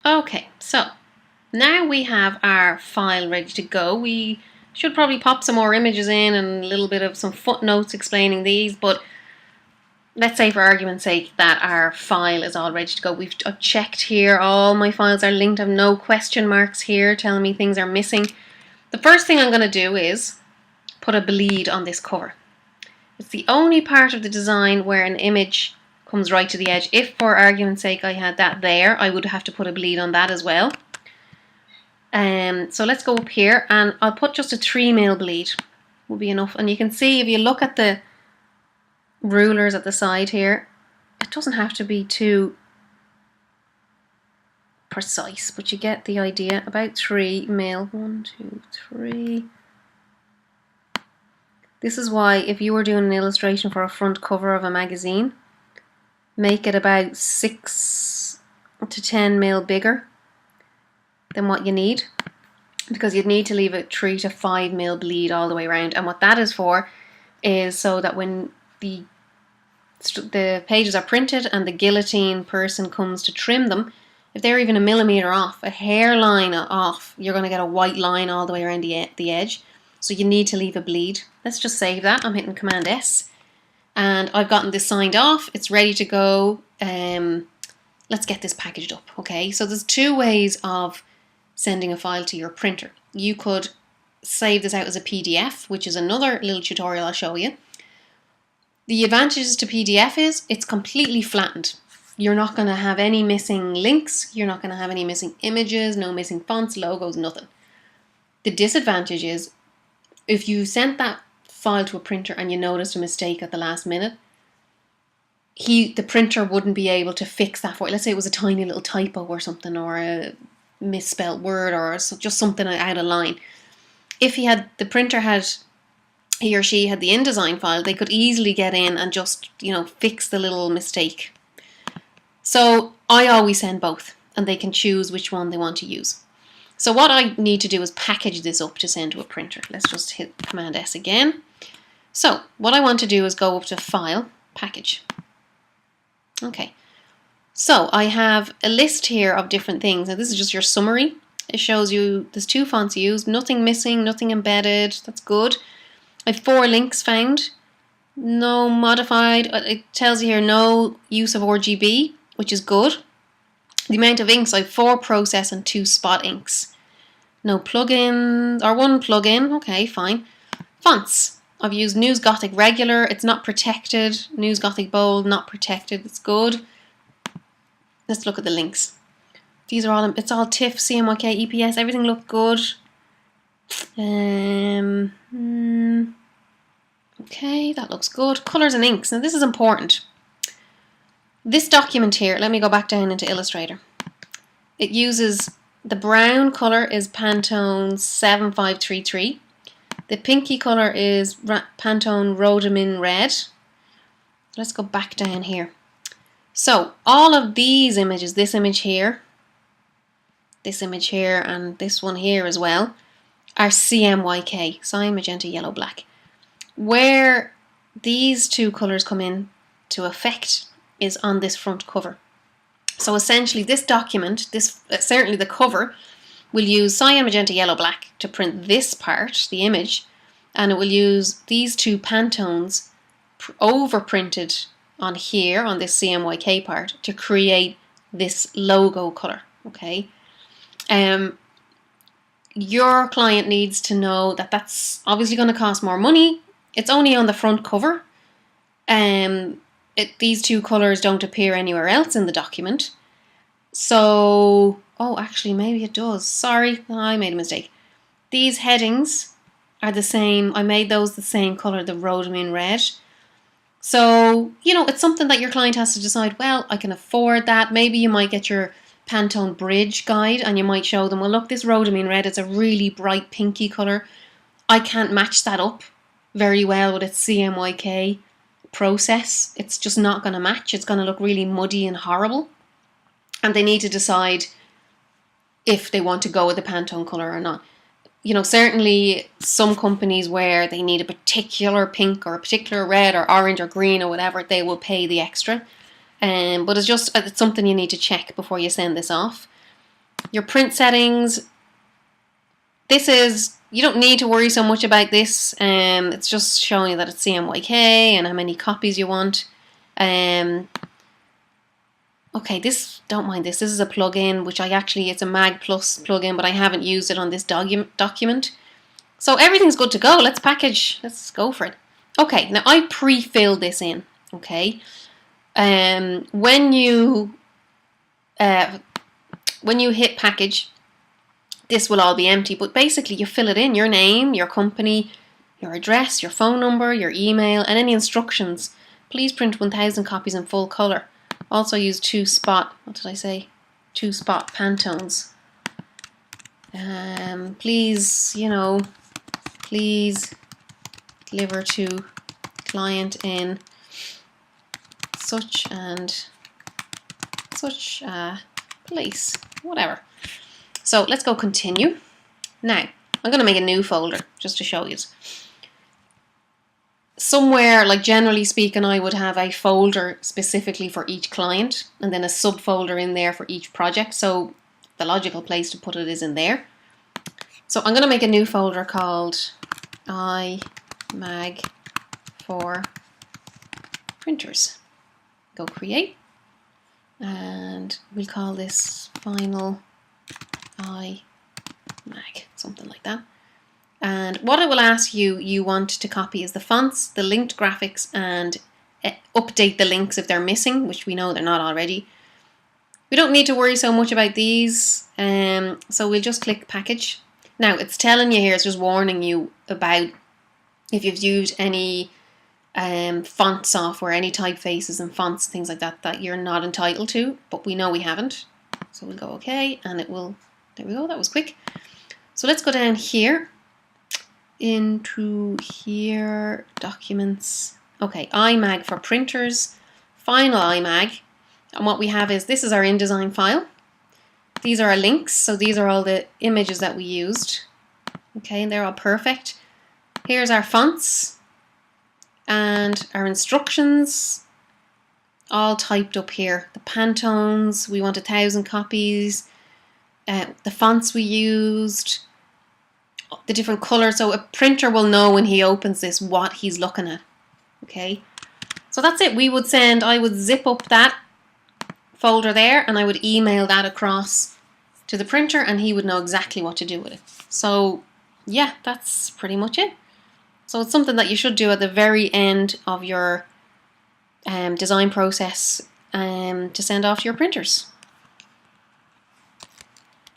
Okay, so now we have our file ready to go. We should probably pop some more images in and a little bit of some footnotes explaining these, but let's say for argument's sake that our file is all ready to go. I've checked here, all my files are linked, I have no question marks here telling me things are missing. The first thing I'm going to do is put a bleed on this cover. It's the only part of the design where an image comes right to the edge. If for argument's sake I had that there, I would have to put a bleed on that as well. So let's go up here and I'll put just a 3mm bleed, will be enough. And you can see if you look at the rulers at the side here, it doesn't have to be too precise, but you get the idea. About 3mm. 1, 2, 3. This is why if you were doing an illustration for a front cover of a magazine, make it about 6 to 10mm bigger than what you need, because you'd need to leave a 3 to 5mm bleed all the way around. And what that is for is so that when the pages are printed and the guillotine person comes to trim them, if they're even a millimetre off, a hairline off, you're going to get a white line all the way around the edge. So you need to leave a bleed. Let's just save that. I'm hitting Command S. And I've gotten this signed off. It's ready to go. Let's get this packaged up. Okay, so there's two ways of sending a file to your printer. You could save this out as a PDF, which is another little tutorial I'll show you. The advantages to PDF is it's completely flattened. You're not going to have any missing links. You're not going to have any missing images, no missing fonts, logos, nothing. The disadvantage is if you sent that file to a printer and you noticed a mistake at the last minute, the printer wouldn't be able to fix that for you. Let's say it was a tiny little typo or something, or a misspelled word, or just something out of line. If he or she had the InDesign file, they could easily get in and just, fix the little mistake. So I always send both, and they can choose which one they want to use. So what I need to do is package this up to send to a printer. Let's just hit Command S again. So what I want to do is go up to File, Package. Okay, so I have a list here of different things. Now this is just your summary. It shows you there's 2 fonts used, nothing missing, nothing embedded. That's good. I have 4 links found, no modified. It tells you here no use of RGB, which is good. The amount of inks, I have 4 process and 2 spot inks. No plugins, or 1 plugin, okay, fine. Fonts, I've used News Gothic Regular, it's not protected. News Gothic Bold, not protected, it's good. Let's look at the links. These are all, it's all tiff, CMYK, EPS, everything looked good. Okay, that looks good. Colours and inks, now this is important. This document here, let me go back down into Illustrator. It uses, the brown colour is Pantone 7533. The pinky colour is Pantone Rhodamin Red. Let's go back down here. So all of these images, this image here, and this one here as well, are CMYK, cyan, magenta, yellow, black. Where these 2 colours come in to effect is on this front cover. So essentially this document, certainly the cover, will use cyan, magenta, yellow, black to print this part, the image, and it will use these 2 Pantones overprinted on here, on this CMYK part, to create this logo colour, okay? Your client needs to know that that's obviously going to cost more money. It's only on the front cover. These 2 colours don't appear anywhere else in the document. So, oh, actually, maybe it does. Sorry, I made a mistake. These headings are the same. I made those the same colour, the Rhodamin Red. So, it's something that your client has to decide, well, I can afford that. Maybe you might get your Pantone Bridge guide and you might show them, well, look, this Rhodamin Red is a really bright pinky colour. I can't match that up very well with its CMYK process. It's just not going to match. It's going to look really muddy and horrible, and they need to decide if they want to go with the Pantone colour or not. Certainly some companies where they need a particular pink or a particular red or orange or green or whatever, they will pay the extra, but it's something you need to check before you send this off. Your print settings. This is, you don't need to worry so much about this. It's just showing you that it's CMYK and how many copies you want. Okay, don't mind this. This is a plugin, which it's a Mag Plus plugin, but I haven't used it on this document. So everything's good to go. Let's package. Let's go for it. Okay, now I pre-filled this in. Okay, when you hit package, this will all be empty. But basically, you fill it in: your name, your company, your address, your phone number, your email, and any instructions. Please print 1,000 copies in full color. Also use 2-spot. What did I say? 2-spot Pantones. Please, please deliver to client in such and such a place, whatever. So let's go continue. Now, I'm going to make a new folder just to show you. Somewhere, like generally speaking, I would have a folder specifically for each client and then a subfolder in there for each project. So the logical place to put it is in there. So I'm going to make a new folder called iMag for printers. Go create, and we'll call this final iMag, something like that. And what it will ask you want to copy is the fonts, the linked graphics, and update the links if they're missing, which we know they're not already. We don't need to worry so much about these, so we'll just click package. Now it's telling you here, it's just warning you about if you've used any font software, any typefaces and fonts, things like that, that you're not entitled to, but we know we haven't. So we'll go OK, and it will, there we go, that was quick. So let's go down here, into here, documents. Okay, iMag for printers, final iMag. And what we have is, this is our InDesign file. These are our links, so these are all the images that we used. Okay, and they're all perfect. Here's our fonts and our instructions, all typed up here. The Pantones, we want 1,000 copies. The fonts we used, the different colors, so a printer will know when he opens this what he's looking at. Okay, so that's it. I would zip up that folder there and I would email that across to the printer and he would know exactly what to do with it. So yeah, that's pretty much it. So it's something that you should do at the very end of your design process to send off to your printers.